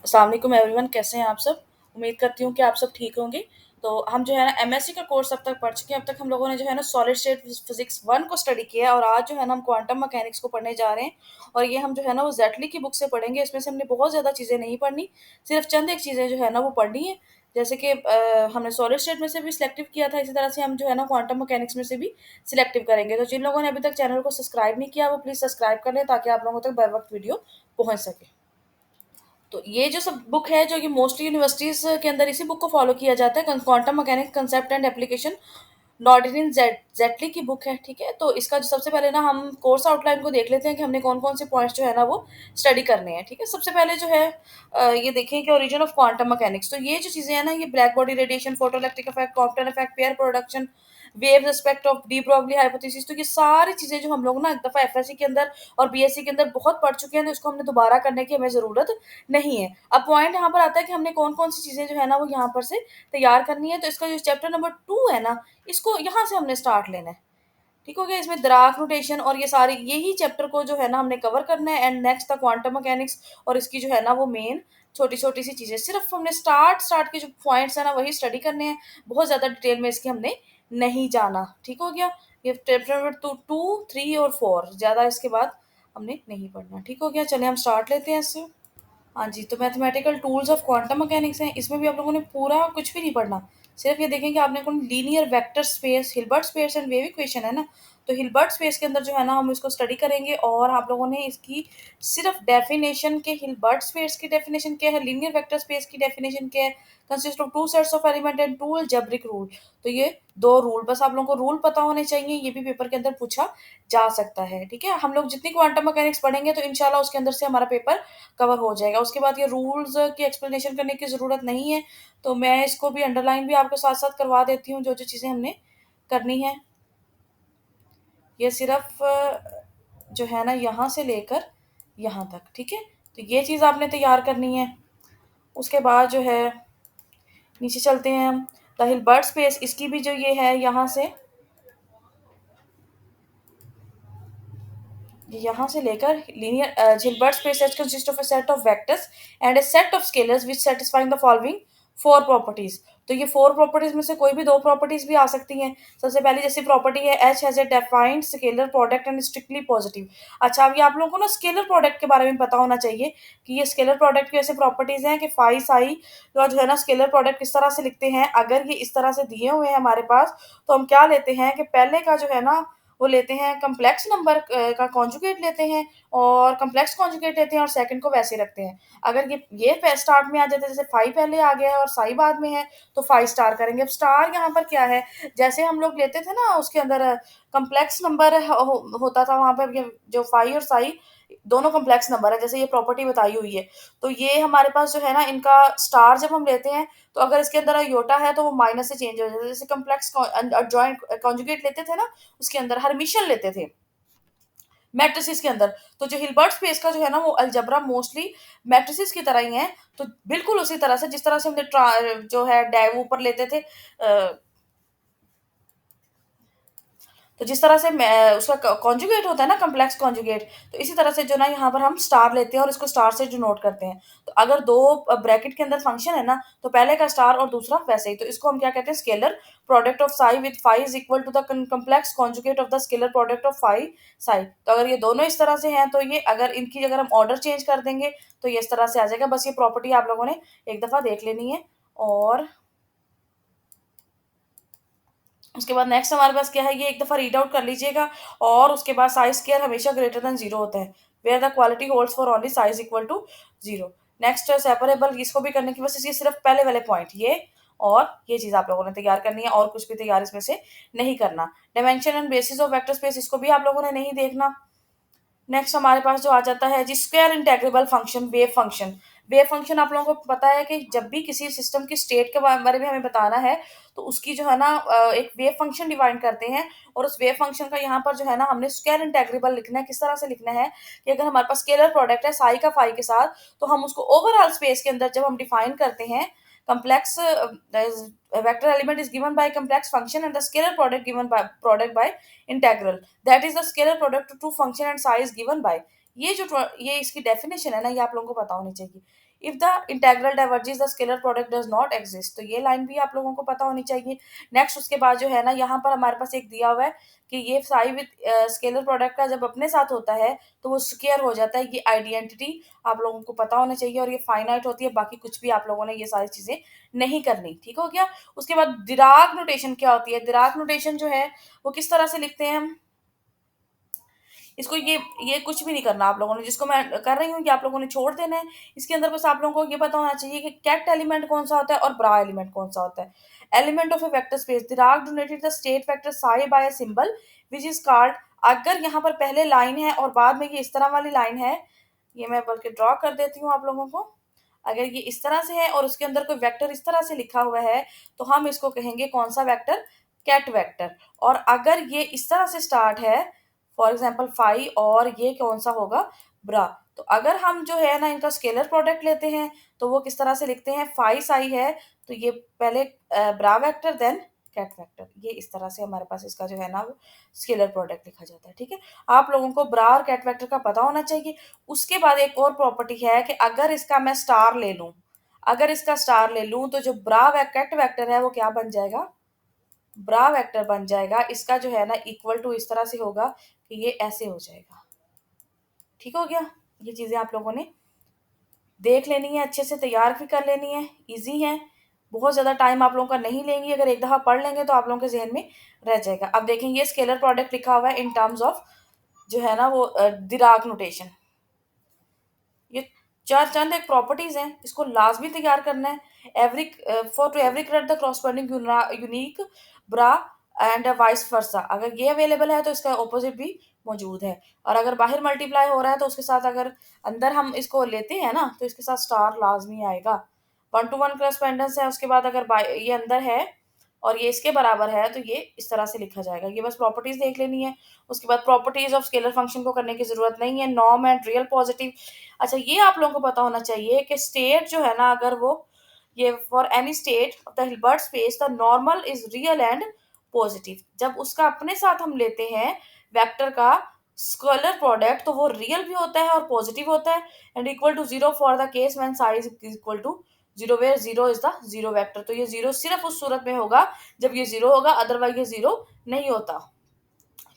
अस्सलाम वालेकुम एवरीवन, कैसे हैं आप सब? उम्मीद करती हूँ कि आप सब ठीक होंगे। तो हम जो है ना एमएससी का कोर्स अब तक पढ़ चुके हैं। अब तक हम लोगों ने जो है ना सॉलिड स्टेट फिजिक्स 1 को स्टडी किया है और आज जो है ना हम क्वांटम मैकेनिक्स को पढ़ने जा रहे हैं। और ये हम जो है ना वो जेटली की बुक से पढ़ेंगे। इसमें से हमने बहुत ज़्यादा चीज़ें नहीं पढ़नी, सिर्फ चंद एक चीज़ें जो है ना वो पढ़नी है। जैसे कि हमने सॉलिड स्टेट में से भी सिलेक्टिव किया था, इसी तरह से हम जो है ना क्वांटम मैकेनिक्स में से भी सिलेक्टिव करेंगे। तो जिन लोगों ने अभी तक चैनल को सब्सक्राइब नहीं किया वो प्लीज़ सब्सक्राइब कर लें ताकि आप लोगों तक बर वक्त वीडियो पहुँच सके। तो ये जो सब बुक है जो कि मोस्टली यूनिवर्सिटीज़ के अंदर इसी बुक को फ़ॉलो किया जाता है, quantum mechanics concept and application Nordin Jaitley की बुक है, ठीक है? तो इसका जो सबसे पहले ना हम कोर्स आउटलाइन को देख लेते हैं कि हमने कौन-कौन से पॉइंट्स जो है ना वो स्टडी करने हैं, ठीक है? सबसे पहले जो है ये देखें कि ओरिजिन ऑफ क्वांटम मैकेनिक्स। तो ये जो चीज़ें हैं ना, ये black body radiation, photoelectric effect, Compton effect, pair production, wave respect of de Broglie hypothesis, तो ये सारी चीज़ें जो हम लोग ना एक दफ़ा एफएससी के अंदर और बीएससी के अंदर बहुत पढ़ चुके हैं, तो इसको हमने दोबारा करने की हमें ज़रूरत नहीं है। अब पॉइंट यहाँ पर आता है कि हमने कौन-कौन सी चीज़ें जो है ना वो यहाँ पर से तैयार करनी है। तो इसका जो चैप्टर नंबर 2 है ना, इसको यहाँ से हमने स्टार्ट लेना है। ठीक हो गया? इसमें दराक रोटेशन और ये सारे यही चैप्टर को जो है ना हमने कवर करना है एंड नेक्स्ट था क्वांटम मैकेनिक्स और इसकी जो है ना वो मेन छोटी-छोटी सी चीज़ें। सिर्फ़ हमने स्टार्ट स्टार्ट के जो पॉइंट्स हैं ना वही स्टडी करने हैं। बहुत ज़्यादा डिटेल में इसकी हमने नहीं जाना। ठीक हो गया? ये चैप्टर नंबर 2, 3 और 4 ज़्यादा इसके बाद हमने नहीं पढ़ना। ठीक हो गया? चलिए हम स्टार्ट लेते हैं इससे। हाँ जी, तो mathematical tools of quantum mechanics हैं, इसमें भी आप लोगों ने पूरा कुछ भी नहीं पढ़ना। सिर्फ़ ये देखें कि आपने कौन linear vector space, Hilbert space and wave equation है ना, तो हिल्बर्ट स्पेस के अंदर जो है ना हम इसको स्टडी करेंगे और आप लोगों ने इसकी सिर्फ़ डेफ़िनेशन के हिल्बर्ट स्पेस की डेफ़िनेशन क्या है, लीनियर वेक्टर स्पेस की डेफ़िनेशन क्या है, consist of 2 sets of element and 2 algebraic rule. तो ये 2 रूल बस आप लोगों को रूल पता होने चाहिए, ये भी पेपर के अंदर पूछा जा सकता है, ठीक है? हम लोग जितनी क्वांटम मैकेनिक्स पढ़ेंगे तो इंशाल्लाह उसके अंदर से हमारा पेपर कवर हो जाएगा। उसके बाद ये रूल्स की एक्सप्लेनेशन करने की ज़रूरत नहीं है, तो मैं इसको भी अंडरलाइन भी आपको साथ-साथ करवा देती हूँ, जो-जो चीज़ें हमने करनी है। ये सिर्फ़ जो है ना यहाँ से लेकर यहाँ तक, ठीक है? तो ये चीज़ आपने तैयार करनी है। उसके बाद जो है नीचे चलते हैं हम, द हिल्बर्ट स्पेस इसकी भी जो ये है यहाँ से यहाँ से लेकर linear Hilbert space set consist of a set of vectors and a set of scalars which satisfying the following 4 properties. तो ये 4 प्रॉपर्टीज में से कोई भी 2 प्रॉपर्टीज भी आ सकती हैं। सबसे पहली जैसी प्रॉपर्टी है H has a defined scalar product and strictly positive. अच्छा, अभी आप लोगों को ना स्केलर प्रोडक्ट के बारे में पता होना चाहिए कि ये स्केलर प्रोडक्ट की ऐसे प्रॉपर्टीज हैं कि फाई साई जो है ना स्केलर प्रोडक्ट किस तरह से लिखते हैं। अगर ये इस तरह से दिए हुए हैं हमारे पास, तो हम क्या लेते हैं कि पहले का जो है ना वो लेते हैं कॉम्प्लेक्स नंबर का कॉन्जुगेट लेते हैं और कॉम्प्लेक्स कॉन्जुगेट लेते हैं और सेकंड को वैसे रखते हैं। अगर ये स्टार्ट में आ जाता है, जैसे फाई पहले आ गया है और साई बाद में है, तो फाई स्टार करेंगे। अब स्टार यहाँ पर क्या है, जैसे हम लोग लेते थे ना उसके अंदर कॉम्प्लेक्स नंबर होता था वहाँ पर, ये जो फाई और साई दोनों कॉम्प्लेक्स नंबर है, जैसे ये प्रॉपर्टी बताई हुई है। तो ये हमारे पास जो है ना इनका स्टार जब हम लेते हैं, तो अगर इसके अंदर अयोटा है तो वो माइनस से चेंज हो जाता है। जैसे कॉम्प्लेक्स जॉइंट कॉन्जुगेट लेते थे ना, उसके अंदर हर्मिशियन लेते थे मैट्रिसेस के अंदर। तो जो हिल्बर्ट स्पेस का जो है ना वो अलजेब्रा मोस्टली मैट्रिसेस की तरह ही है। तो बिल्कुल उसी तरह से जिस तरह से हमने जो है डाय ऊपर लेते थे तो जिस तरह से मैं उसका कॉन्जुगेट होता है ना कॉम्प्लेक्स कॉन्जुगेट, तो इसी तरह से जो ना यहाँ पर हम स्टार लेते हैं और इसको स्टार से डिनोट करते हैं। तो अगर 2 ब्रैकेट के अंदर फंक्शन है ना, तो पहले का स्टार और दूसरा वैसे ही, तो इसको हम क्या कहते हैं scalar product of psi with phi is equal to the complex conjugate of the scalar product of phi psi. तो अगर ये दोनों इस तरह से हैं, तो ये अगर हम ऑर्डर चेंज कर देंगे, तो ये इस तरह से आ जाएगा। बस ये प्रॉपर्टी आप लोगों ने एक दफ़ा देख लेनी है। और उसके बाद नेक्स्ट हमारे पास क्या है, ये एक दफ़ा रीड आउट कर लीजिएगा। और उसके बाद साई स्क्वायर हमेशा ग्रेटर देन 0 होता है, where the quality holds for only psi equal to 0। Next separable, इसको भी करने की बस ये सिर्फ पहले वाले पॉइंट ये और ये चीज़ आप लोगों ने तैयार करनी है और कुछ भी तैयार इसमें से नहीं करना। Dimension and bases of vector space, इसको भी आप लोगों ने नहीं देखना। नेक्स्ट हमारे पास जो आ जाता है G square integrable function, wave function. Wave function आप लोगों को पता है कि जब भी किसी सिस्टम की स्टेट के बारे में हमें बताना है, तो उसकी जो है ना एक वेव फंक्शन डिफाइन करते हैं। और उस वेव फंक्शन का यहाँ पर जो है ना हमने स्क्वायर इंटेग्रेबल लिखना है। किस तरह से लिखना है कि अगर हमारे पास स्केलर प्रोडक्ट है साई का फाई के साथ, तो हम उसको ओवरऑल स्पेस के अंदर जब हम डिफाइन करते हैं, complex vector element is given by complex function and the scalar product given by product by integral, that is the scalar product to function and size given by। ये जो ये इसकी डेफिनेशन है ना, ये आप लोगों को पता होनी चाहिए। If the integral diverges the scalar product does not exist. तो ये लाइन भी आप लोगों को पता होनी चाहिए। नेक्स्ट उसके बाद जो है ना, यहाँ पर हमारे पास एक दिया हुआ है कि ये साई विद स्केलर प्रोडक्ट का जब अपने साथ होता है तो वो स्केयर हो जाता है। ये आइडेंटिटी आप लोगों को पता होना चाहिए, और ये फाइनाइट होती है। बाकी कुछ भी आप लोगों ने ये सारी चीजें नहीं करनी, ठीक हो गया। उसके बाद डिराक नोटेशन क्या होती है? डिराक नोटेशन जो है वो किस तरह से लिखते हैं हम इसको, ये कुछ भी नहीं करना आप लोगों ने, जिसको मैं कर रही हूँ ये आप लोगों ने छोड़ देना है। इसके अंदर बस आप लोगों को ये पता होना चाहिए कि कैट एलिमेंट कौन सा होता है और ब्रा एलिमेंट कौन सा होता है। Element of a vector space, Dirac denoted the state vector psi by a symbol which is called. अगर यहाँ पर पहले लाइन है और बाद में ये इस तरह वाली लाइन है, ये मैं बल्कि ड्रॉ कर देती हूँ आप लोगों को। अगर ये इस तरह से है और उसके अंदर कोई वेक्टर इस तरह से लिखा हुआ है तो हम इसको कहेंगे कौन सा वेक्टर? Cat vector. और अगर ये इस तरह से स्टार्ट है, फॉर एग्जाम्पल फाई, और ये कौन सा होगा? ब्रा। तो अगर हम जो है ना इनका स्केलर प्रोडक्ट लेते हैं तो वो किस तरह से लिखते हैं? फाई साई है तो ये पहले ब्रा वेक्टर देन कैट वेक्टर, ये इस तरह से हमारे पास इसका जो है ना वो स्केलर प्रोडक्ट लिखा जाता है, ठीक है। आप लोगों को ब्रा और कैट वेक्टर का पता होना चाहिए। उसके बाद एक और प्रॉपर्टी है कि अगर इसका मैं स्टार ले लूं, अगर इसका स्टार ले लूं तो जो ब्रा व कैट वेक्टर है वो क्या बन जाएगा? ब्रा वेक्टर बन जाएगा। इसका जो है ना इक्वल टू इस तरह से होगा कि ये ऐसे हो जाएगा, ठीक हो गया। ये चीजें आप लोगों ने देख लेनी है, अच्छे से तैयार भी कर लेनी है, इजी है, बहुत ज्यादा टाइम आप लोगों का नहीं लेंगी। अगर एक दफा पढ़ लेंगे तो आप लोगों के जहन में रह जाएगा। अब देखेंगे ये स्केलर प्रोडक्ट लिखा हुआ है इन टर्म्स ऑफ जो है ना वो डिराक नोटेशन। ये चार चंद एक प्रॉपर्टीज हैं, इसको लाजमी तैयार करना है। Every for to every correct the corresponding unique bra and vice versa. अगर ये अवेलेबल है तो इसका ऑपोजिट भी मौजूद है। और अगर बाहर मल्टीप्लाई हो रहा है तो उसके साथ अगर अंदर हम इसको लेते हैं ना तो इसके साथ स्टार लाजमी आएगा। वन टू वन करस्पेंडेंस है। उसके बाद अगर ये अंदर है और ये इसके बराबर है तो ये इस तरह से लिखा जाएगा। ये बस प्रॉपर्टीज देख लेनी है। उसके बाद प्रॉपर्टीज ऑफ स्केलर फंक्शन को करने की जरूरत नहीं है। Norm and real positive. अच्छा, ये आप लोगों को पता होना चाहिए कि स्टेट जो है ना, अगर वो ये for any state of the Hilbert space the normal is real and positive. जब उसका अपने साथ हम लेते हैं वेक्टर का स्केलर प्रोडक्ट तो वो रियल भी होता है और पॉजिटिव होता है। And equal to zero for the case when psi is equal to zero, where zero is the zero vector. तो ये जीरो सिर्फ उस सूरत में होगा जब ये जीरो होगा, अदरवाइज ये जीरो नहीं होता।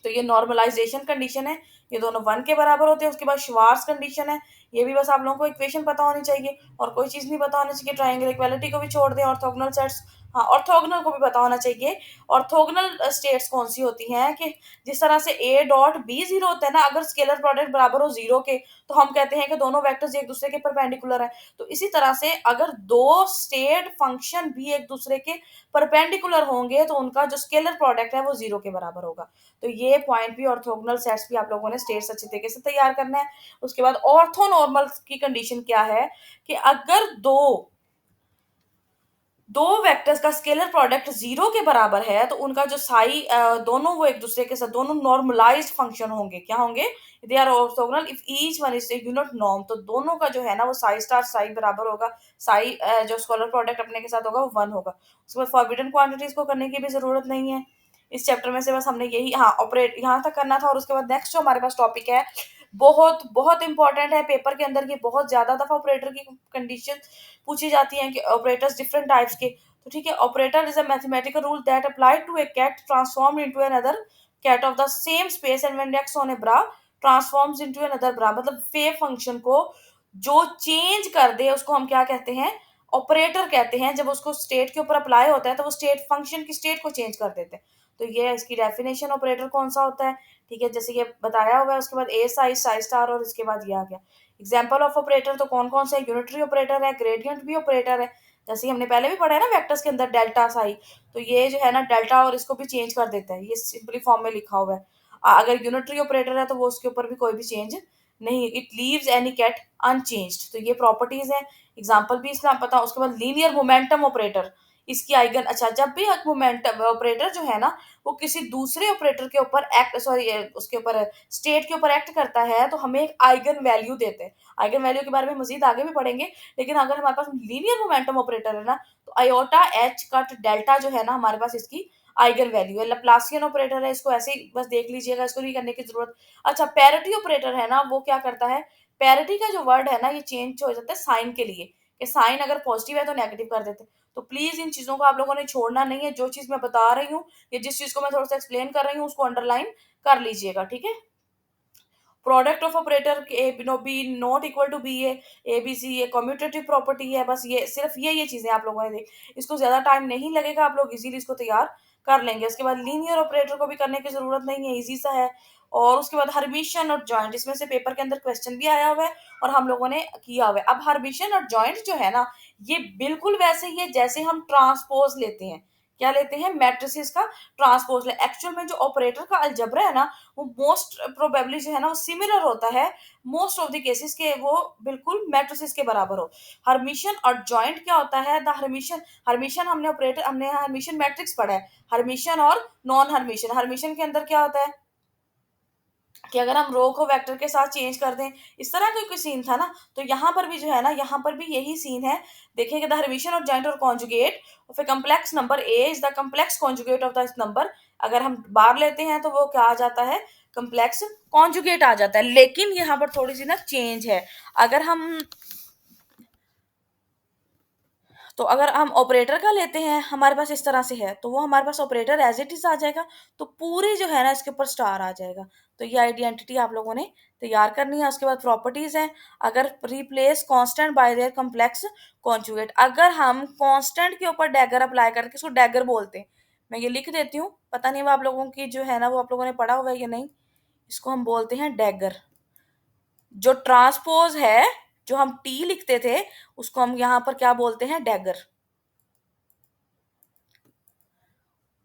तो ये नॉर्मलाइजेशन कंडीशन है, ये दोनों वन के बराबर होते हैं। उसके बाद श्वार्ट्ज कंडीशन है, ये भी बस आप लोगों को इक्वेशन पता होनी चाहिए और कोई चीज नहीं पता होनी चाहिए। ट्रायंगल इक्वालिटी को भी छोड़ दें। ऑर्थोगोनल सेट्स, हाँ ऑर्थोगोनल को भी पता होना चाहिए। ऑर्थोगोनल स्टेट्स कौन सी होती हैं कि जिस तरह से ए डॉट बी जीरो होता है ना, अगर स्केलर प्रोडक्ट बराबर हो जीरो के तो हम कहते हैं कि दोनों वेक्टर्स एक दूसरे के परपेंडिकुलर है। तो इसी तरह से अगर दो स्टेट फंक्शन भी एक दूसरे के परपेंडिकुलर होंगे तो उनका जो स्केलर प्रोडक्ट है वो जीरो के बराबर होगा। तो ये पॉइंट भी, ऑर्थोगोनल सेट्स भी आप लोगों ने स्टेट्स अच्छे तरीके से तैयार करना है। उसके बाद ऑर्थोनॉर्मल की कंडीशन क्या है कि अगर दो दो वेक्टर्स का स्केलर प्रोडक्ट जीरो के बराबर है तो उनका जो साई दोनों वो एक दूसरे के साथ दोनों नॉर्मलाइज्ड फंक्शन होंगे। क्या होंगे? They are orthogonal if each one is a unit norm. तो दोनों का जो है ना वो साई स्टार साई बराबर होगा। साई जो स्केलर प्रोडक्ट अपने के साथ होगा वो वन होगा। उसके बाद फॉरबिडन क्वांटिटीज को करने की भी जरूरत नहीं है इस चैप्टर में से। बस हमने यही हाँ ऑपरेट यहाँ तक करना था। और उसके बाद नेक्स्ट जो हमारे पास टॉपिक है बहुत बहुत इंपॉर्टेंट है पेपर के अंदर। ये बहुत ज्यादा दफा ऑपरेटर की कंडीशन पूछी जाती हैं कि ऑपरेटर्स डिफरेंट टाइप्स के। तो ठीक है, operator is a mathematical rule that applied to a ket transformed into another ket of the same space and when X on a bra transforms into another bra. मतलब wave function को जो change कर दे उसको हम क्या कहते हैं? Operator कहते हैं। जब उसको स्टेट के ऊपर अप्लाई होता है तो वो स्टेट फंक्शन की स्टेट को चेंज कर देते हैं। तो ये है इसकी डेफिनेशन ऑपरेटर कौन सा होता है, ठीक है, जैसे ये बताया हुआ है। उसके बाद ए साई साई स्टार और इसके बाद ये आ गया एग्जाम्पल ऑफ ऑपरेटर। तो कौन कौन से? यूनिटरी ऑपरेटर है, ग्रेडियंट भी ऑपरेटर है, जैसे हमने पहले भी पढ़ा है ना वेक्टर्स के अंदर डेल्टा साई। तो ये जो है ना डेल्टा और इसको भी चेंज कर देता है, ये सिंपली फॉर्म में लिखा हुआ है। अगर यूनिटरी ऑपरेटर है तो वो उसके ऊपर भी कोई भी चेंज नहीं, it leaves any ket unchanged. तो ये प्रॉपर्टीज है, एग्जांपल भी इसमें आप पता। उसके बाद लीनियर मोमेंटम ऑपरेटर, इसकी आइगन, अच्छा जब भी मोमेंटम ऑपरेटर जो है ना वो किसी दूसरे ऑपरेटर के ऊपर एक्ट सॉरी उसके ऊपर स्टेट के ऊपर एक्ट करता है तो हमें एक आइगन वैल्यू देते हैं। आइगन वैल्यू के बारे में मजीद आगे भी पढ़ेंगे। लेकिन अगर हमारे पास लीनियर मोमेंटम ऑपरेटर है ना तो आयोटा एच कट डेल्टा जो है ना हमारे पास इसकी आइगन वैल्यू है। लैप्लासियन ऑपरेटर है, इसको ऐसे ही बस देख लीजिएगा, इसको नहीं करने की जरूरत। अच्छा, पैरिटी ऑपरेटर है ना वो क्या करता है? पैरिटी का जो वर्ड है ना ये चेंज हो जाता है साइन के लिए। कि साइन अगर पॉजिटिव है तो नेगेटिव कर देते। तो प्लीज इन चीजों को आप लोगों ने छोड़ना नहीं है। जो चीज मैं बता रही हूँ या जिस चीज को मैं थोड़ा सा एक्सप्लेन कर रही हूँ उसको अंडरलाइन कर लीजिएगा, ठीक है। Product of operator A no B not equal to B A B C, ये कम्यूटेटिव प्रॉपर्टी है। बस ये सिर्फ ये चीजें आप लोगों ने देख, इसको ज्यादा टाइम नहीं लगेगा, आप लोग इजीली इसको तैयार कर लेंगे। उसके बाद लीनियर ऑपरेटर को भी करने की जरूरत नहीं है, इजी सा है। और उसके बाद हर्मिशन और जॉइंट, इसमें से पेपर के अंदर क्वेश्चन भी आया हुआ है और हम लोगों ने किया हुआ है। अब हर्मिशन और जॉइंट जो है ना, ये बिल्कुल वैसे ही है जैसे हम ट्रांसपोज लेते हैं। क्या लेते हैं? मैट्रिसेस का ट्रांसपोज ले। एक्चुअल में जो ऑपरेटर का अलजबरा है ना, वो मोस्ट प्रोबेबली जो है ना वो सिमिलर होता है मोस्ट ऑफ द केसेस के, वो बिल्कुल मैट्रिसेस के बराबर हो। हर्मिशन और जॉइंट क्या होता है? द हर्मिशन, हर्मिशन हमने ऑपरेटर, हमने हर्मिशन मैट्रिक्स पढ़ा है। हर्मिशन और नॉन हर्मिशन, हर्मिशन के अंदर क्या होता है कि अगर हम रो को वेक्टर के साथ चेंज कर दें, इस तरह का कोई सीन था ना, तो यहाँ पर भी जो है ना, यहाँ पर भी यही सीन है। देखिए द हर्मिशन ऑफ जॉइंट और conjugate of A complex number A is the complex conjugate of the number. अगर हम बार लेते हैं तो वो क्या आ जाता है? कम्प्लेक्स कॉन्जुगेट आ जाता है। लेकिन यहाँ पर थोड़ी सी ना चेंज है। अगर हम तो अगर हम ऑपरेटर का लेते हैं, हमारे पास इस तरह से है, तो वो हमारे पास ऑपरेटर एज इट इज आ जाएगा। तो पूरी जो है ना इसके ऊपर स्टार आ जाएगा। तो ये आइडेंटिटी आप लोगों ने तैयार करनी है। उसके बाद प्रॉपर्टीज हैं। अगर replace constant bye there complex conjugate, अगर हम कांस्टेंट के ऊपर डैगर अप्लाई करके, इसको डैगर बोलते हैं, मैं ये लिख देती हूँ, पता नहीं वो आप लोगों की जो है ना वो आप लोगों ने पढ़ा हुआ है या नहीं। इसको हम बोलते हैं डैगर। जो ट्रांसपोज है, जो हम टी लिखते थे, उसको हम यहाँ पर क्या बोलते हैं? डैगर।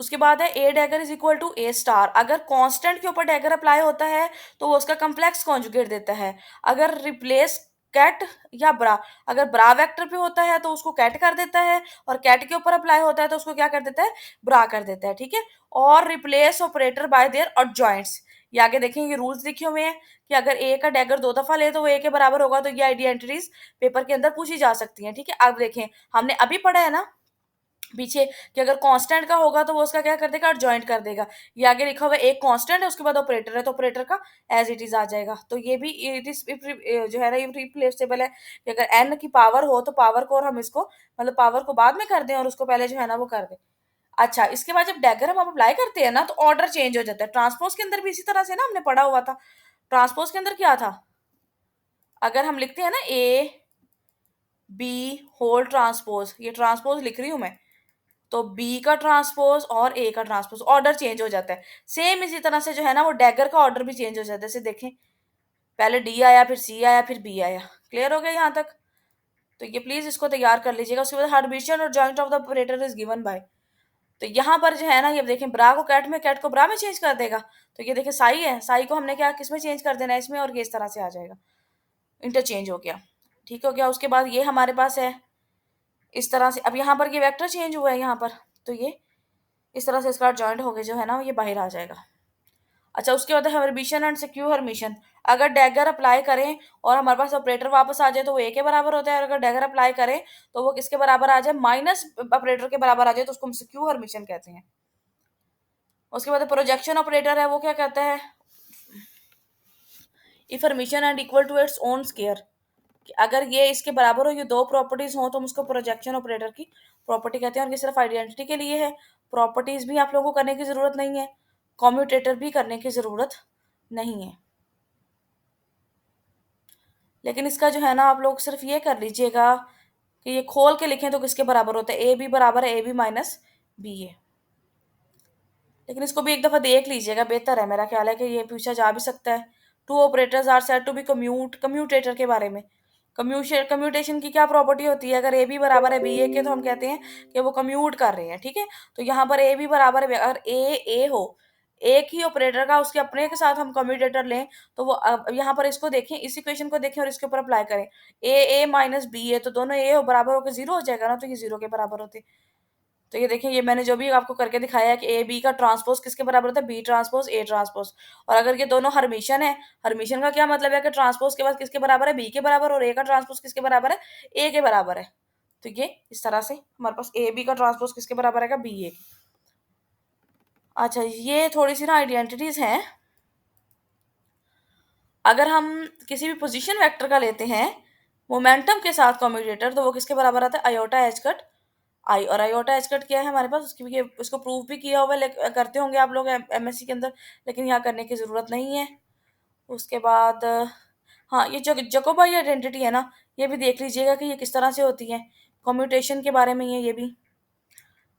उसके बाद है A dagger is equal to A star. अगर कांस्टेंट के ऊपर डैगर अप्लाई होता है तो वो उसका कम्प्लेक्स कॉन्जुगेट देता है। अगर रिप्लेस कैट या ब्रा, अगर ब्रा वेक्टर पे होता है तो उसको कैट कर देता है, और कैट के ऊपर अप्लाई होता है तो उसको क्या कर देता है? ब्रा कर देता है, ठीक है। और रिप्लेस ऑपरेटर बाय देयर एडजॉइंट्स, ये आगे देखेंगे, ये रूल्स लिखे हुए हैं कि अगर ए का डैगर दो दफा ले तो वो ए के बराबर होगा। तो ये आइडेंटिटीज पेपर के अंदर पूछी जा सकती हैं, ठीक है। अब देखें, हमने अभी पढ़ा है ना पीछे कि अगर कांस्टेंट का होगा तो वो उसका क्या कर देगा? जॉइंट कर देगा। ये आगे लिखा हुआ है एक कांस्टेंट है, उसके बाद ऑपरेटर है, तो ऑपरेटर का एज इट इज आ जाएगा। तो ये भी इट इज जो है ना ये रिप्लेसेबल है कि अगर एन की पावर हो तो पावर को, और हम इसको मतलब पावर को बाद में कर दें और उसको पहले जो है ना वो कर दें। अच्छा, इसके बाद जब डैगर हम अप्लाई करते हैं ना तो ऑर्डर चेंज हो जाता है। ट्रांसपोज के अंदर भी इसी तरह से ना हमने पढ़ा हुआ था। ट्रांसपोज के अंदर क्या था? अगर हम लिखते हैं ना ए बी होल ट्रांसपोज, ये ट्रांसपोज लिख रही हूं मैं, तो बी का ट्रांसपोज और ए का ट्रांसपोज ऑर्डर चेंज हो जाता है। सेम इसी तरह से जो है ना वो डैगर का ऑर्डर भी चेंज हो जाता है। जैसे देखें, पहले डी आया, फिर सी आया, फिर बी आया। क्लियर हो गया यहाँ तक? तो ये प्लीज इसको तैयार कर लीजिएगा। उसके बाद हर्मिशन और joint of the operator is given by, तो यहाँ पर जो है ना ये देखें, ब्रा को कैट में, कैट को ब्रा में चेंज कर देगा। तो ये देखें साई है, साई को हमने क्या किस में चेंज कर देना है? इसमें, और ये इस तरह से आ जाएगा, इंटरचेंज हो गया, ठीक हो गया। उसके बाद ये हमारे पास है इस तरह से। अब यहाँ पर ये वेक्टर चेंज हुआ है यहाँ पर, तो ये इस तरह से इसका जॉइंट हो गया जो है ना ये बाहर आ जाएगा। अच्छा, उसके बाद हर्मिशन एंड सिक्योर हर्मिशन। अगर डैगर अप्लाई करें और हमारे पास ऑपरेटर वापस आ जाए तो वो ए के बराबर होता है, और अगर डैगर अप्लाई करें तो वो किसके बराबर आ जाए? माइनस ऑपरेटर के बराबर आ जाए तो उसको हम सिक्योर हर्मिशन कहते हैं। उसके बाद प्रोजेक्शन ऑपरेटर है, वो क्या कहता है? If hermitian and equal to its own square, अगर ये इसके बराबर हो, ये दो प्रॉपर्टीज हो, तो हम उसको प्रोजेक्शन ऑपरेटर की प्रॉपर्टी कहते हैं। और ये सिर्फ आइडेंटिटी के लिए है, प्रॉपर्टीज भी आप लोगों को करने की जरूरत नहीं है, कॉम्यूटेटर भी करने की जरूरत नहीं है। लेकिन इसका जो है ना आप लोग सिर्फ ये कर लीजिएगा कि ये खोल के लिखें तो किसके बराबर होता है? ए बी बराबर है ए बी माइनस बी ए। लेकिन इसको भी एक दफा देख लीजिएगा, बेहतर है, मेरा ख्याल है कि ये पूछा जा भी सकता है। Two operators are said to be commutator के बारे में। कम्यूटेशन की क्या प्रॉपर्टी होती है? अगर ए बी बराबर है बी ए के तो हम कहते हैं कि वो कम्यूट कर रहे हैं, ठीक है। तो यहाँ पर ए बी बराबर है, अगर ए हो, एक ही ऑपरेटर का उसके अपने के साथ हम कम्यूटेटर लें, तो वो अब यहाँ पर इसको देखें, इस इक्वेशन को देखें और इसके ऊपर अप्लाई करें। ए माइनस बी ए, तो दोनों ए बराबर होकर जीरो हो जाएगा ना, तो ये जीरो के बराबर होते। तो ये देखिए, ये मैंने जो भी आपको करके दिखाया है कि ए बी का ट्रांसपोज किसके बराबर होता है? B transpose A transpose. और अगर ये दोनों हर्मिशन है, हर्मिशन का क्या मतलब है कि ट्रांसपोज के बाद किसके बराबर है? बी के बराबर। और ए का ट्रांसपोज किसके बराबर है? ए के बराबर है। तो ये इस तरह से हमारे पास ए बी का ट्रांसपोज किसके बराबर आएगा? बी ए। अच्छा, ये थोड़ी सी ना आइडेंटिटीज हैं। अगर हम किसी भी पोजीशन वेक्टर का लेते हैं, मोमेंटम के साथ कम्यूटेटर, तो वो किसके बराबर आता है, आयोटा एच कट आई। और आयोटा एच कट क्या है हमारे पास, उसकी भी उसको प्रूव भी किया हुआ है, करते होंगे आप लोग एमएससी के अंदर, लेकिन यहाँ करने की जरूरत नहीं है। उसके बाद हाँ, ये जो जकोबाई आइडेंटिटी है ना, ये भी देख लीजिएगा कि ये किस तरह से होती है। कम्यूटेशन के बारे में ये भी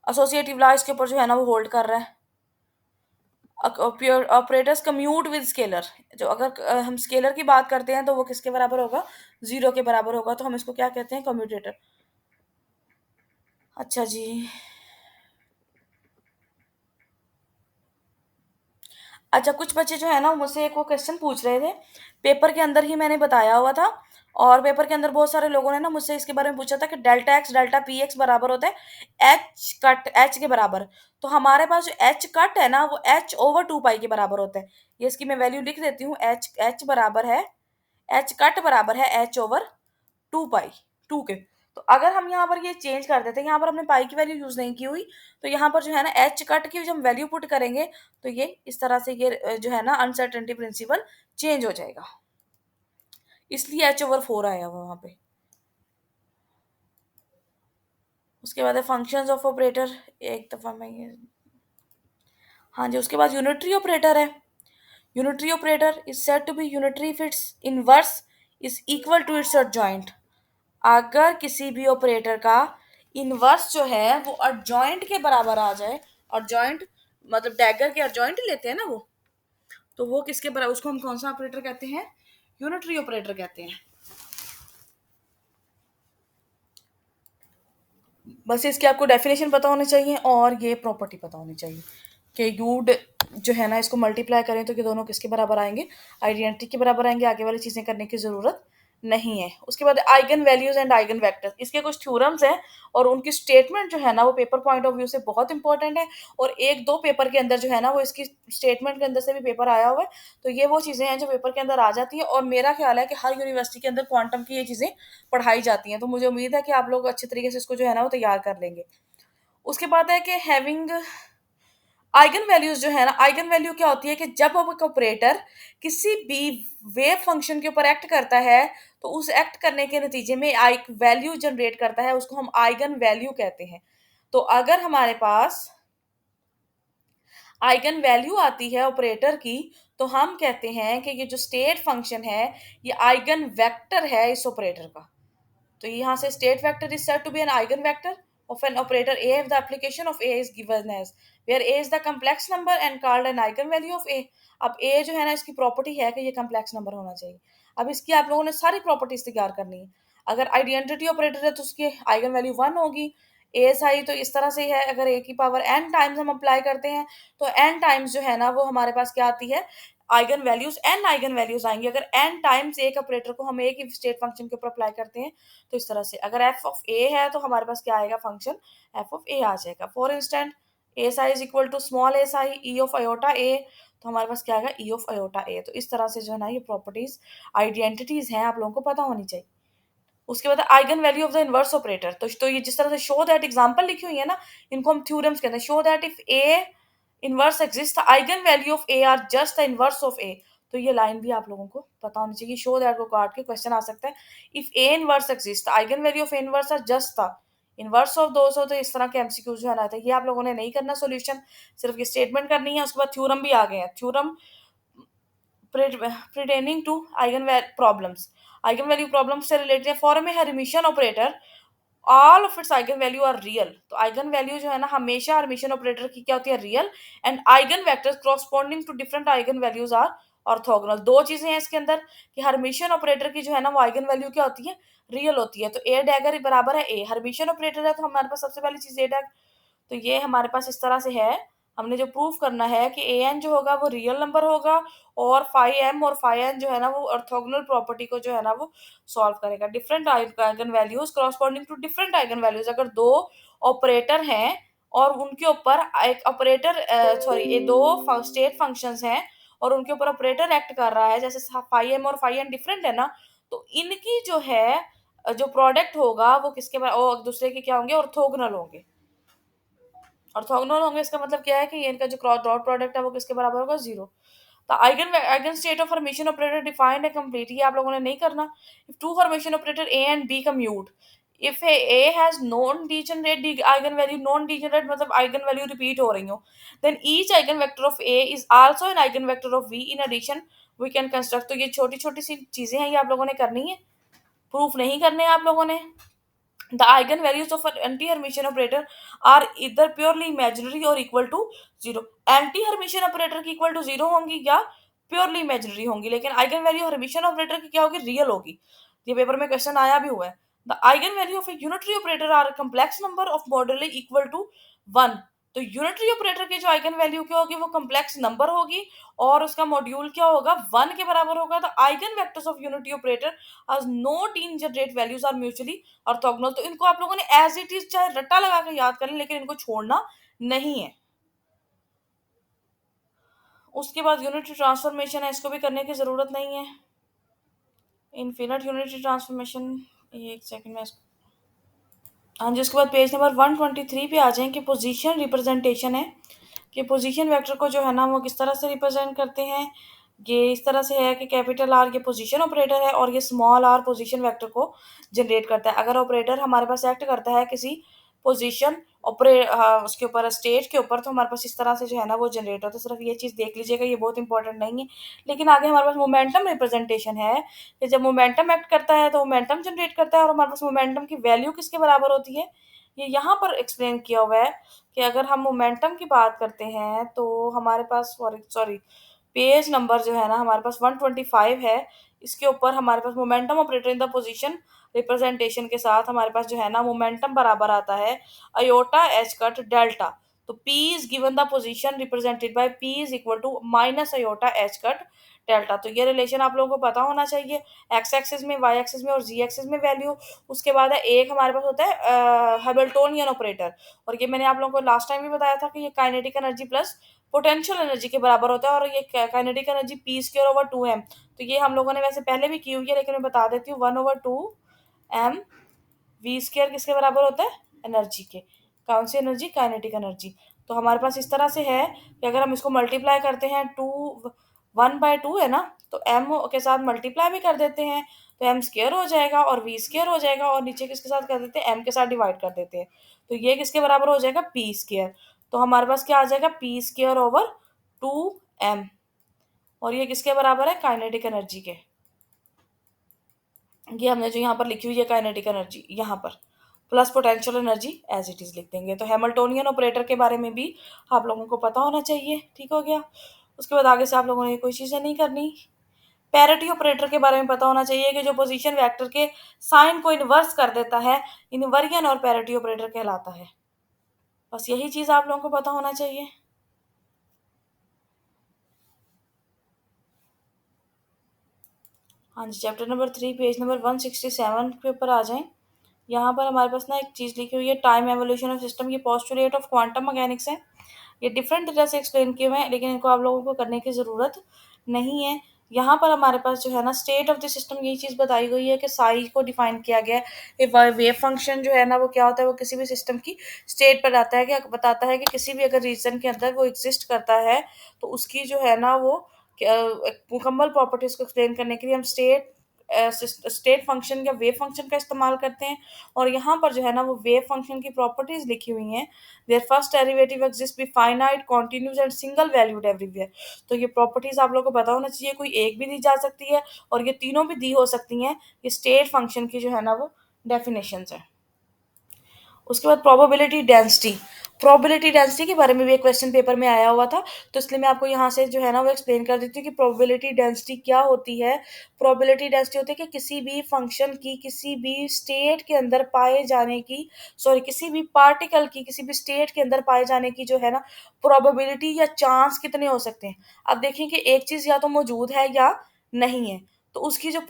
एसोसिएटिव लॉ इसके ऊपर जो है ना वो होल्ड कर रहा है। ऑपरेटर्स कम्यूट विद स्केलर, जो अगर हम स्केलर की बात करते हैं तो वो किसके बराबर होगा, जीरो के बराबर होगा, तो हम इसको क्या कहते हैं, कम्यूटेटर। अच्छा जी। अच्छा, कुछ बच्चे जो है ना मुझसे एक वो क्वेश्चन पूछ रहे थे, पेपर के अंदर ही मैंने बताया हुआ था, और पेपर के अंदर बहुत सारे लोगों ने ना मुझसे इसके बारे में पूछा था कि delta x delta P x बराबर होता है एच कट एच के बराबर। तो हमारे पास जो एच कट है ना वो एच ओवर टू पाई के बराबर होता है। ये इसकी मैं वैल्यू लिख देती हूँ, एच एच बराबर है, एच कट बराबर है H over two pi, two K. तो अगर हम यहाँ पर ये चेंज कर देते हैं, यहाँ पर हमने पाई की वैल्यू यूज नहीं की हुई, तो यहाँ पर जो है ना एच कट की जब हम वैल्यू पुट करेंगे तो ये इस तरह से ये जो है ना अनसर्टेनिटी प्रिंसिपल चेंज हो जाएगा, इसलिए एच ओवर फोर आया हुआ वहां पे। उसके बाद है फंक्शंस ऑफ ऑपरेटर, एक दफा मैं ये, हाँ जी, उसके बाद यूनिटरी ऑपरेटर है। Unitary operator is said to be unitary if its inverse is equal to its adjoint. अगर किसी भी ऑपरेटर का इनवर्स जो है वो अर्जॉइंट के बराबर आ जाए, अर्जॉइंट मतलब डैगर के अर्जॉइंट लेते हैं ना वो, तो वो किसके बराबर, उसको हम कौन सा ऑपरेटर कहते हैं, यूनिटरी ऑपरेटर कहते हैं। बस इसकी आपको डेफिनेशन पता होनी चाहिए और ये प्रॉपर्टी पता होनी चाहिए कि यूड जो है ना इसको मल्टीप्लाई करें तो ये दोनों किसके बराबर आएंगे, आइडेंटिटी के बराबर आएंगे, आगे वाली चीजें करने की जरूरत नहीं है। उसके बाद eigen values and eigen vectors, इसके कुछ थ्योरम्स हैं और उनकी स्टेटमेंट जो है ना वो पेपर पॉइंट ऑफ व्यू से बहुत इंपॉर्टेंट है, और एक दो पेपर के अंदर जो है ना वो इसकी स्टेटमेंट के अंदर से भी पेपर आया हुआ है। तो ये वो चीजें हैं जो पेपर के अंदर आ जाती है, और मेरा ख्याल है कि हर यूनिवर्सिटी के अंदर क्वांटम की ये चीजें पढ़ाई जाती हैं, तो मुझे उम्मीद है कि आप लोग अच्छे तरीके से इसको जो है ना वो तैयार कर लेंगे। उसके बाद है कि हैविंग आइगन वैल्यूज जो है ना, आइगन वैल्यू क्या होती है कि जब एक ऑपरेटर किसी भी वेव फंक्शन के ऊपर एक्ट करता है तो उस एक्ट करने के नतीजे में एक वैल्यू जनरेट करता है, उसको हम आइगन वैल्यू कहते हैं। तो अगर हमारे पास आइगन वैल्यू आती है ऑपरेटर की, तो हम कहते हैं कि ये जो स्टेट फंक्शन है ये आइगन वेक्टर है इस ऑपरेटर का। तो यहाँ से state vector is said to be an eigenvector of an operator A if the application of A is given as where A is the complex number and called an eigenvalue of A। अब A जो है ना इसकी property है कि ये complex number होना चाहिए। अब इसकी आप लोगों ने सारी प्रॉपर्टीज तैयार करनी है। अगर आइडेंटिटी ऑपरेटर है तो उसकी आइगन वैल्यू वन होगी। ए एस आई तो इस तरह से है, अगर ए की पावर एन टाइम्स हम अप्लाई करते हैं तो एन टाइम्स जो है ना वो हमारे पास क्या आती है, eigen values, an eigen values आएंगी। अगर एन टाइम्स एक ऑपरेटर को हम एक ही स्टेट फंक्शन के ऊपर अप्लाई करते हैं तो इस तरह से अगर एफ ऑफ ए है तो हमारे पास क्या आएगा, फंक्शन एफ ऑफ ए आ जाएगा। For instant S I is equal to small S I E of iota A, तो हमारे पास क्या आएगा, ई ऑफ अयोटा ए। तो इस तरह से जो है ना ये प्रॉपर्टीज आइडेंटिटीज हैं, आप लोगों को पता होनी चाहिए। उसके बाद eigen value of the inverse operator, तो ये जिस तरह से शो दैट एग्जांपल लिखी हुई है ना, इनको हम थ्योरम्स कहते हैं। Show that if A inverse exist eigen value of A are just the inverse of A. तो ये लाइन भी आप लोगों को पता होनी चाहिए। शो दैट को काट के क्वेश्चन आ सकता है, if A inverse exist eigen value of A inverse are just the inverse of those हो। तो इस तरह के एमसीक्यूज जो है ना, ये आप लोगों ने नहीं करना सॉल्यूशन, सिर्फ ये स्टेटमेंट करनी है। उसके बाद थ्योरम भी आ गए हैं, theorem pertaining to problems, eigenvalue problem से रिलेटेड है। फॉर्म है Hermitian operator, all of its eigenvalue are real. तो आइगन वैल्यू जो है ना हमेशा हर्मिशियन ऑपरेटर की क्या होती है, real. And eigenvectors corresponding to different eigen values are orthogonal. दो चीजें हैं इसके अंदर कि हर्मिशियन ऑपरेटर की जो है ना वो आइगन वैल्यू क्या होती है, रियल होती है। तो ए डैगर बराबर है ए, हर्मिशियन ऑपरेटर है तो हमारे पास सबसे पहली चीज ए डैग। तो ये हमारे पास इस तरह से है। हमने जो प्रूफ करना है कि ए एन जो होगा वो रियल नंबर होगा, और फाइव एम और फाइव एन जो है ना वो ऑर्थोगोनल प्रॉपर्टी को जो है ना वो सॉल्व करेगा। Different eigen values corresponding to different eigen values, अगर दो ऑपरेटर हैं और उनके ऊपर एक ऑपरेटर सॉरी ये दो स्टेट फंक्शंस हैं और उनके ऊपर ऑपरेटर एक्ट कर रहा है, जैसे फाइव एम और फाइव एन डिफरेंट है ना, तो इनकी जो है जो प्रोडक्ट होगा वो किसके वो एक दूसरे के क्या होंगे, ऑर्थोगोनल होंगे। ऑर्थोगोनल होंगे इसका मतलब क्या है कि ये इनका जो क्रॉस डॉट प्रोडक्ट है वो किसके बराबर होगा, zero. The eigenstate of Hermitian operator defined है कंप्लीट, ये आप लोगों ने नहीं करना। If two Hermitian operator A and B commute, if A has non degenerate the eigenvalue, non degenerate मतलब आइगन वैल्यू रिपीट हो रही हो, then each eigenvector of A is also an eigenvector of B in addition we can construct. तो ये छोटी छोटी सी चीजें हैं, ये आप लोगों ने करनी है, प्रूफ नहीं करने हैं आप लोगों ने। The eigenvalues of anti Hermitian operator are either purely imaginary और equal to zero. Anti Hermitian operator की इक्वल टू जीरो होंगी या प्योरली इमेजिनरी होंगी, लेकिन आइगन वैल्यू हर्मिशियन ऑपरेटर की क्या होगी, रियल होगी। ये पेपर में क्वेश्चन आया भी हुआ है। The eigen value of a unitary operator are complex number of modulus equal to one. तो यूनिटरी ऑपरेटर की जो आइगन वैल्यू क्या होगी, वो कम्प्लेक्स नंबर होगी और उसका मॉड्यूल क्या होगा, वन के बराबर होगा। The eigen vectors of unitary operator as no degenerate values are mutually orthogonal। तो इनको आप लोगों ने एज इट इज चाहे रट्टा लगा के याद कर लें, लेकिन इनको छोड़ना नहीं है। उसके बाद यूनिटरी ट्रांसफॉर्मेशन है, इसको भी करने की जरूरत नहीं है। इनफिनिट यूनिटरी ट्रांसफॉर्मेशन, एक सेकंड में हाँ जी, उसके बाद पेज नंबर 123 पे आ जाएं कि पोजीशन रिप्रेजेंटेशन है, कि पोजीशन वेक्टर को जो है ना वो किस तरह से रिप्रेजेंट करते हैं। ये इस तरह से है कि कैपिटल आर ये पोजीशन ऑपरेटर है और ये स्मॉल आर पोजीशन वेक्टर को जनरेट करता है। अगर ऑपरेटर हमारे पास एक्ट करता है किसी पोजीशन उसके ऊपर, स्टेट के ऊपर, तो हमारे पास इस तरह से जो है ना वो जनरेट होता है। सिर्फ ये चीज़ देख लीजिएगा, ये बहुत इंपॉर्टेंट नहीं है। लेकिन आगे हमारे पास मोमेंटम रिप्रेजेंटेशन है कि जब मोमेंटम एक्ट करता है तो मोमेंटम जनरेट करता है, और हमारे पास मोमेंटम की वैल्यू किसके बराबर होती है, ये यहाँ पर एक्सप्लेन किया हुआ है कि अगर हम मोमेंटम की बात करते हैं तो हमारे पास, सॉरी पेज नंबर जो है ना हमारे पास 125 है, इसके ऊपर हमारे पास momentum operator in the position representation के साथ हमारे पास जो है ना मोमेंटम बराबर आता है अयोटा एच कट डेल्टा। तो P is given the position represented by P is equal to minus iota h cut delta. तो ये रिलेशन आप लोगों को पता होना चाहिए, एक्स एक्सिस में, वाई एक्सिस में और जी एक्सिस में वैल्यू। उसके बाद है एक हमारे पास होता है हैमिल्टोनियन ऑपरेटर, और ये मैंने आप लोगों को लास्ट टाइम भी बताया था कि ये kinetic energy plus potential energy के बराबर होता है, और ये kinetic energy p square over two m. तो ये हम लोगों ने वैसे पहले भी की हुई है, लेकिन मैं बता देती हूँ, one over two m v square किसके बराबर होता है, एनर्जी के। कौन सी एनर्जी, काइनेटिक एनर्जी। तो हमारे पास इस तरह से है कि अगर हम इसको मल्टीप्लाई करते हैं, टू 1/2 है ना, तो एम के साथ मल्टीप्लाई भी कर देते हैं तो एम स्क्वायर हो जाएगा और वी स्क्वायर हो जाएगा, और नीचे किसके साथ कर देते हैं, एम के साथ डिवाइड कर देते हैं। तो ये किसके बराबर हो जाएगा, पी स्क्वायर। तो हमारे पास क्या आ जाएगा, पी स्क्वायर ओवर 2m, और ये किसके बराबर है, काइनेटिक एनर्जी के। ये हमने जो यहाँ पर लिखी हुई है काइनेटिक एनर्जी, यहाँ पर plus potential energy as it is लिख देंगे। तो हैमिल्टोनियन ऑपरेटर के बारे में भी आप लोगों को पता होना चाहिए, ठीक हो गया। उसके बाद आगे से आप लोगों ने कोई चीज़ें नहीं करनी। पैरिटी ऑपरेटर के बारे में पता होना चाहिए कि जो पोजीशन वेक्टर के साइन को इन्वर्स कर देता है, इनवर्जन और पैरिटी ऑपरेटर कहलाता है। बस यही चीज़ आप लोगों को पता होना चाहिए। हाँ जी, चैप्टर नंबर 3 पेज नंबर 167 के ऊपर आ जाएं। यहाँ पर हमारे पास ना एक चीज़ लिखी हुई है, टाइम एवोल्यूशन ऑफ सिस्टम, ये पोस्टुलेट ऑफ क्वांटम मैकेनिक्स है। ये डिफरेंट तरह से एक्सप्लेन किए हुए हैं, लेकिन इनको आप लोगों को करने की ज़रूरत नहीं है। यहाँ पर हमारे पास जो है ना स्टेट ऑफ द सिस्टम, यही चीज़ बताई गई है कि साई को डिफाइन किया गया है। वेव फंक्शन जो है ना वो क्या होता है, वो किसी भी सिस्टम की स्टेट पर आता है, कि बताता है कि किसी भी अगर रीजन के अंदर वो एग्जिस्ट करता है तो उसकी जो है ना वो मुकम्मल प्रॉपर्टीज को एक्सप्लेन करने के लिए हम स्टेट फंक्शन या वेव फंक्शन का इस्तेमाल करते हैं। और यहाँ पर जो है ना वो वेव फंक्शन की प्रॉपर्टीज लिखी हुई हैं। Their first derivative exist be finite continuous and single valued everywhere. तो ये प्रॉपर्टीज आप लोगों को पता होना चाहिए, कोई एक भी दी जा सकती है और ये तीनों भी दी हो सकती हैं। ये स्टेट फंक्शन की जो है ना वो डेफिनेशंस है। उसके बाद प्रोबेबिलिटी डेंसिटी के बारे में भी एक क्वेश्चन पेपर में आया हुआ था, तो इसलिए मैं आपको यहाँ से जो है ना वो एक्सप्लेन कर देती हूँ कि प्रोबेबिलिटी डेंसिटी क्या होती है। प्रोबेबिलिटी डेंसिटी होती है कि किसी भी फंक्शन की किसी भी स्टेट के अंदर पाए जाने की, सॉरी किसी भी पार्टिकल की किसी भी स्टेट के अंदर पाए जाने की जो है ना प्रोबेबिलिटी या चांस कितने हो सकते हैं। अब देखें कि एक चीज़ या तो मौजूद है या नहीं है, तो उसकी जो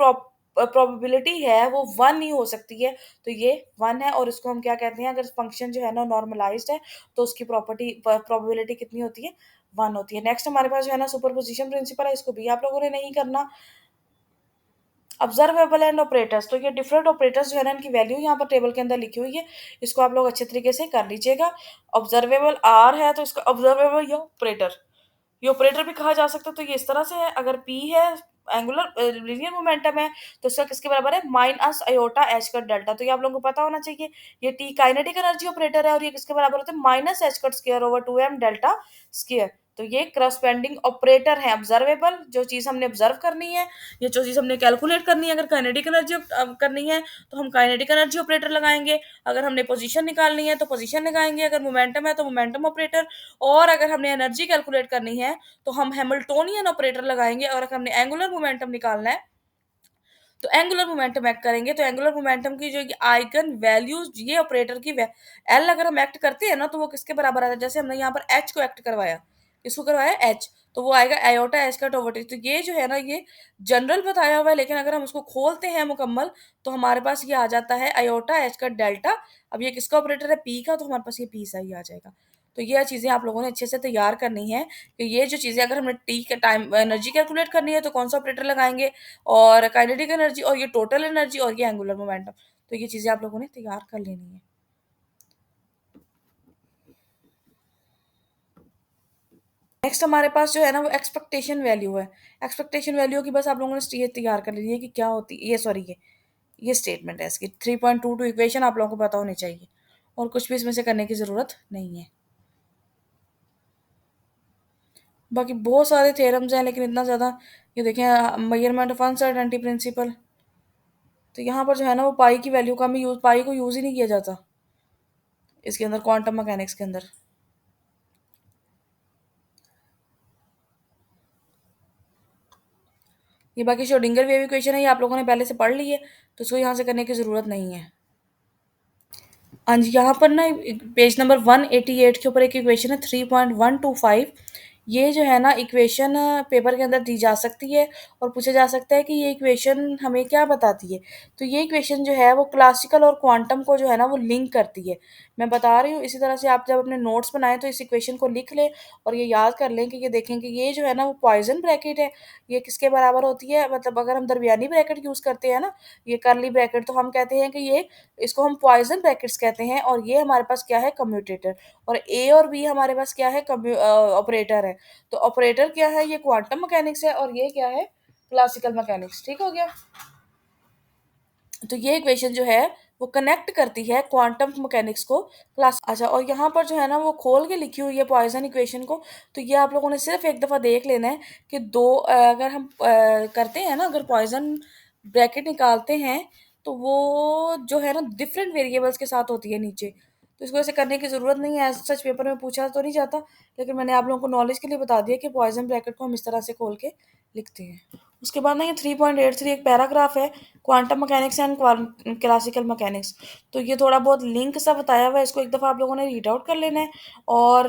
प्रोबेबिलिटी है वो वन ही हो सकती है। तो ये वन है, और इसको हम क्या कहते हैं, अगर फंक्शन जो है ना नॉर्मलाइज्ड है तो उसकी प्रोबेबिलिटी कितनी होती है, वन होती है। नेक्स्ट हमारे पास जो है ना सुपरपोजिशन प्रिंसिपल है, इसको भी आप लोगों ने नहीं करना। ऑब्जर्वेबल एंड ऑपरेटर्स, तो ये डिफरेंट ऑपरेटर्स जो है ना इनकी वैल्यू यहाँ पर टेबल के अंदर लिखी हुई है, इसको आप लोग अच्छे तरीके से कर लीजिएगा। ऑब्जर्वेबल आर है तो इसका ऑब्जर्वेबल या ऑपरेटर, ये ऑपरेटर भी कहा जा सकता है, तो ये इस तरह से है, अगर p है एंगुलर लीनियर मोमेंटम है, तो इसका किसके बराबर है, minus iota H cut delta. तो ये आप लोगों को पता होना चाहिए, ये t काइनेटिक एनर्जी ऑपरेटर है और ये किसके बराबर होता है, minus H cut square over 2m delta square. तो ये करस्पॉन्डिंग ऑपरेटर है ऑब्जर्वेबल, जो चीज हमने ऑब्जर्व करनी है, ये जो चीज हमने कैलकुलेट करनी है, अगर काइनेटिक एनर्जी करनी है तो हम काइनेटिक एनर्जी ऑपरेटर लगाएंगे, अगर हमने पोजीशन निकालनी है तो पोजीशन लगाएंगे, अगर मोमेंटम है तो मोमेंटम ऑपरेटर, और अगर हमने एनर्जी कैलकुलेट करनी है तो हम हैमिल्टोनियन ऑपरेटर लगाएंगे, और अगर हमने एंगुलर मोमेंटम निकालना है तो एंगुलर मोमेंटम एक्ट करेंगे। तो एंगुलर मोमेंटम की जो आइगन वैल्यूज, ये ऑपरेटर की एल अगर हम एक्ट करते हैं ना, तो वो किसके बराबर आता है, जैसे हमने यहाँ पर एच को एक्ट करवाया, इसको करवाया एच, तो वो आएगा आयोटा एच का ओवर टी। तो ये जो है ना, ये जनरल बताया हुआ है, लेकिन अगर हम उसको खोलते हैं मुकम्मल, तो हमारे पास ये आ जाता है आयोटा एच का डेल्टा। अब ये किसका ऑपरेटर है, पी का, तो हमारे पास ये पी सा ही आ जाएगा। तो ये चीजें आप लोगों ने अच्छे से तैयार करनी है, कि ये जो चीजें अगर हमने टी के टाइम एनर्जी कैलकुलेट करनी है तो कौन सा ऑपरेटर लगाएंगे, और काइनेटिक एनर्जी, और ये टोटल एनर्जी, और ये एंगुलर मोमेंटम। तो ये चीजें आप लोगों ने तैयार कर लेनी है। नेक्स्ट हमारे पास जो है ना, वो एक्सपेक्टेशन वैल्यू है। एक्सपेक्टेशन वैल्यू की बस आप लोगों ने ये तैयार कर लेनी है कि क्या होती है, ये सॉरी ये स्टेटमेंट है इसकी, 3.22 इक्वेशन आप लोगों को पता होनी चाहिए, और कुछ भी इसमें से करने की जरूरत नहीं है। बाकी बहुत सारे थ्योरम्स हैं, लेकिन इतना ज़्यादा, ये देखें मेजरमेंट ऑफ अनसर्टेनिटी प्रिंसिपल, तो यहाँ पर जो है ना, वो पाई की वैल्यू का भी यूज, पाई को यूज ही नहीं किया जाता इसके अंदर, क्वांटम मैकेनिक्स के अंदर। ये बाकी श्रोडिंगर वेव इक्वेशन है, ये आप लोगों ने पहले से पढ़ ली है, तो इसको यहाँ से करने की ज़रूरत नहीं है। हाँ जी, यहाँ पर ना पेज नंबर 188 के ऊपर एक इक्वेशन है 3.125। ये जो है ना इक्वेशन पेपर के अंदर दी जा सकती है, और पूछा जा सकता है कि ये इक्वेशन हमें क्या बताती है। तो ये इक्वेशन जो है वो क्लासिकल और क्वांटम को जो है ना वो लिंक करती है। मैं बता रही हूँ, इसी तरह से आप जब अपने नोट्स बनाएं तो इस इक्वेशन को लिख लें, और ये याद कर लें कि ये देखें कि ये जो है ना वो पॉइजन ब्रैकेट है। ये किसके बराबर होती है, मतलब अगर हम दरमियानी ब्रैकेट यूज़ करते हैं ना, ये करली ब्रैकेट, तो हम कहते हैं कि ये, इसको हम पॉइजन ब्रैकेट्स कहते हैं, और ये हमारे पास क्या है, कम्यूटेटर। और ए और बी हमारे पास क्या है, ऑपरेटर है। तो ऑपरेटर क्या है, ये क्वांटम मैकेनिक्स है, और ये क्या है, क्लासिकल मैकेनिक्स। ठीक हो गया। तो ये इक्वेशन जो है वो कनेक्ट करती है क्वांटम मैकेनिक्स को क्लास। अच्छा, और यहाँ पर जो है ना वो खोल के लिखी हुई है पॉइजन इक्वेशन को। तो ये आप लोगों ने सिर्फ एक दफ़ा देख लेना है कि दो अगर हम करते हैं ना, अगर पॉइजन ब्रैकेट निकालते हैं, तो वो जो है ना डिफरेंट वेरिएबल्स के साथ होती है नीचे। तो इसको ऐसे करने की ज़रूरत नहीं है, सच पेपर में पूछा तो नहीं जाता, लेकिन मैंने आप लोगों को नॉलेज के लिए बता दिया कि पॉइजन ब्रैकेट को हम इस तरह से खोल के लिखते हैं। उसके बाद ना ये 3.83 एक पैराग्राफ है, quantum mechanics and classical mechanics. तो ये थोड़ा बहुत लिंक सा बताया हुआ है, इसको एक दफ़ा आप लोगों ने रीड आउट कर लेना है। और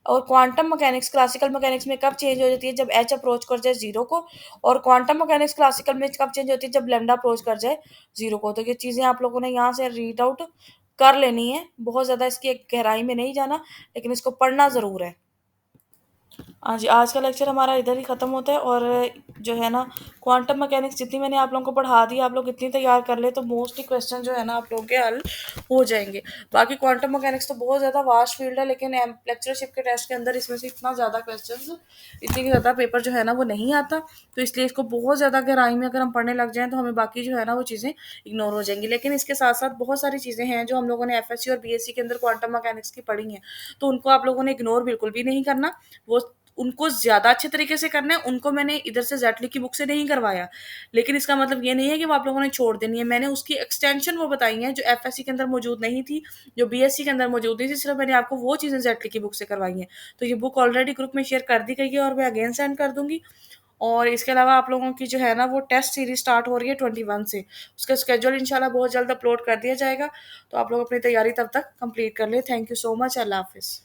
क्वांटम मैकेनिक्स क्लासिकल मैकेनिक्स में कब चेंज हो जाती है, जब एच अप्रोच कर जाए जीरो को, और क्वांटम मैकेनिक्स क्लासिकल में कब चेंज होती है, जब लेमडा अप्रोच कर जाए जीरो को। तो ये चीज़ें आप लोगों ने यहाँ से रीड आउट कर लेनी है, बहुत ज़्यादा इसकी गहराई में नहीं जाना, लेकिन इसको पढ़ना ज़रूर है। हाँ जी, आज का लेक्चर हमारा इधर ही ख़त्म होता है, और जो है ना क्वांटम मैकेनिक्स जितनी मैंने आप लोगों को पढ़ा दी, आप लोग इतनी तैयार कर ले तो मोस्टली क्वेश्चन जो है ना आप लोगों के हल हो जाएंगे। बाकी क्वांटम मैकेनिक्स तो बहुत ज़्यादा वास्ट फील्ड है, लेकिन लेक्चरशिप के टेस्ट के अंदर इसमें से इतना ज़्यादा क्वेश्चन, इतनी ज़्यादा पेपर जो है ना वो नहीं आता। तो इसलिए इसको बहुत ज़्यादा गहराई में अगर हम पढ़ने लग जाएँ तो हमें बाकी जो है ना वो चीज़ें इग्नोर हो जाएंगी। लेकिन इसके साथ साथ बहुत सारी चीज़ें हैं जो हम लोगों ने एफएससी और बीएससी के अंदर क्वांटम मैकेनिक्स की पढ़ी हैं, तो उनको आप लोगों ने इग्नोर बिल्कुल भी नहीं करना। वो उनको ज़्यादा अच्छे तरीके से करना है, उनको मैंने इधर से जेटली की बुक से नहीं करवाया, लेकिन इसका मतलब ये नहीं है कि वो आप लोगों ने छोड़ देनी है। मैंने उसकी एक्सटेंशन वो बताई है जो एफएससी के अंदर मौजूद नहीं थी, जो बीएससी के अंदर मौजूद नहीं थी, सिर्फ मैंने आपको वो चीज़ें जेटली की बुक से करवाई हैं। तो ये बुक ऑलरेडी ग्रुप में शेयर कर दी गई है, और मैं अगेन सेंड कर दूंगी। और इसके अलावा आप लोगों की जो है ना वो टेस्ट सीरीज स्टार्ट हो रही है 21 से, उसका स्केड्यूल इंशाल्लाह बहुत जल्द अपलोड कर दिया जाएगा। तो आप लोग अपनी तैयारी तब तक कंप्लीट कर ले। Thank you so much. अल्लाह हाफिज़।